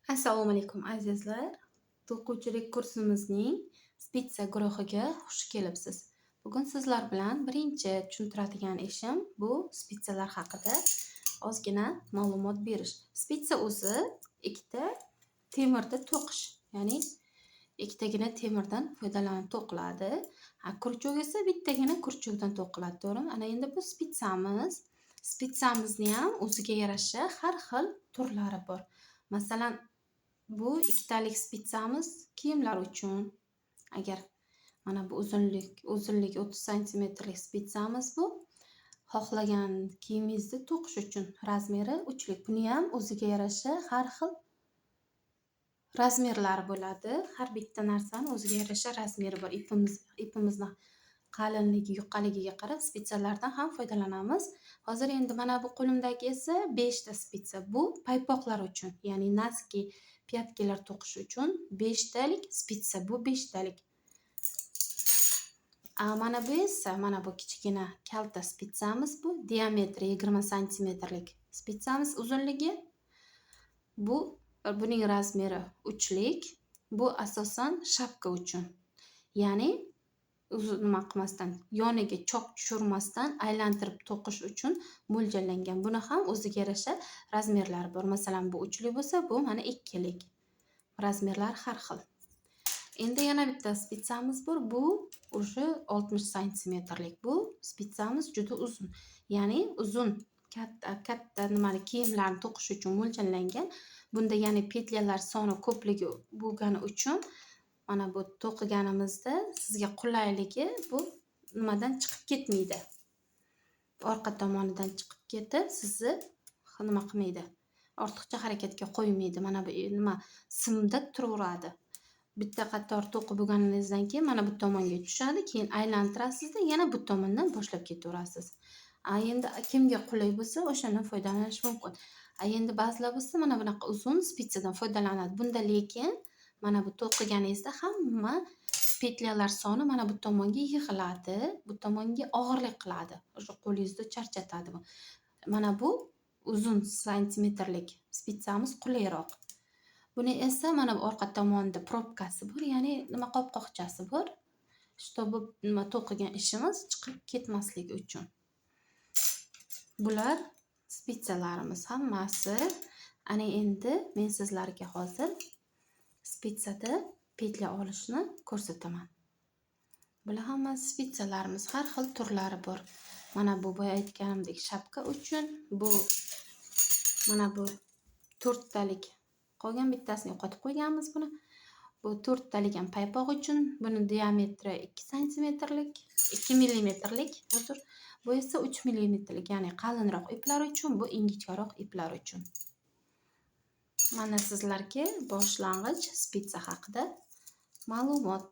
Assalomu alaykum azizlar. To'quvchilik kursimizning spitsa guruhiga xush kelibsiz. Bugun sizlar bilan birinchi tushuntiradigan ishim bu spitsalar haqida ozgina ma'lumot berish. Spitsa o'zi ikkita temirda to'qish, ya'ni ikkitagina temirdan foydalanib to'qiladi. Kurchuk esa bittagina kurchukdan to'qiladi, to'g'rimi? Ana endi bu spitsamiz. Spitsamizni ham o'ziga yarasha har xil turlari bor. Masalan, bu ikkitalik spitsamiz kiyimlar uchun. Agar mana bu uzunligi 30 santimetrlik spitsamiz bu. Xohlagan kiyimingizni to'qish uchun razmeri 3lik. Buni ham o'ziga yarasha har xil razmerlari bo'ladi. Har bitta narsani o'ziga yarasha razmeri bor. Ipimizni qalinligi, yuqaligiga qarab spitsalardan ham foydalanamiz. Hozir endi mana bu qo'limdagi esa 5 ta spitsa. Bu paypoqlar uchun, ya'ni noski, pyatkalar to'qish uchun 5 talik spitsa. Bu 5 talik. Mana bu esa, mana bu kichkina kalta spitsamiz bu. Diametri 20 santimetrlik spitsamiz uzunligi. Buning razmeri 3lik. Bu asosan shapka uchun. Ya'ni nima qilmasdan, yoniga choq tushirmasdan aylantirib to'qish uchun mo'ljallangan. Buni ham o'ziga yarasha razmerlari bor. Masalan, bu 3lik bo'lsa, bu mana 2lik. Razmerlar har xil. Endi yana bitta spitsamiz bor. Bu o'sha 60 santimetrlik. Bu spitsamiz juda uzun. Ya'ni uzun, katta nimani kiyimlarni to'qish uchun mo'ljallangan. Bunda ya'ni petlalar soni ko'pligi bo'lgani uchun mana bu to'qiganimizda sizga qulayligi bu nimadan chiqib ketmaydi. Orqa tomonidan chiqib ketib, sizni nima qilmaydi. Ortiqcha harakatga qo'ymaydi. Mana bu nima simda turaveradi. Bitta qator to'qib bo'lganingizdan keyin mana bu tomonga tushadi, keyin aylantirasizda, yana bu tomondan boshlab ketaverasiz. Endi kimga qulay bo'lsa, o'shandan foydalanish mumkin. Endi ba'zilar bo'lsa mana bunaqa uzun spitsadan foydalanadi. Bunda lekin mana bu to'qiganingizda hamma petlalar soni mana bu tomonga yig'iladi, bu tomonga og'irlik qiladi. O'sha qo'lingizni charchatadi bu. Mana bu uzun santimetrlik spitsamiz qulayroq. Buni esa mana bu orqa tomonda probkasi bor, ya'ni nima qopqoqchasi bor. Чтобы nima to'qigan ishimiz chiqib ketmasligi uchun. Bular spitsalarimiz hammasi. Ana endi men sizlarga hozir spitsada petla olishni ko'rsataman. Bular hammasi spitsalarimiz, har xil turlari bor. Mana bu boya aytganimdek shapka uchun, bu mana bu 4 talik. Qolgan bittasini yo'qotib qo'yganmiz buni. Bu 4 talik ham paypoq uchun. Buni diametri 2 santimetrlik, 2 millimetrlik, uzr. Bu esa 3 millimetrlik, ya'ni qalinroq iplar uchun, bu ingichkaroq iplar uchun. Mana sizlarga boshlang'ich spitsa haqida ma'lumot.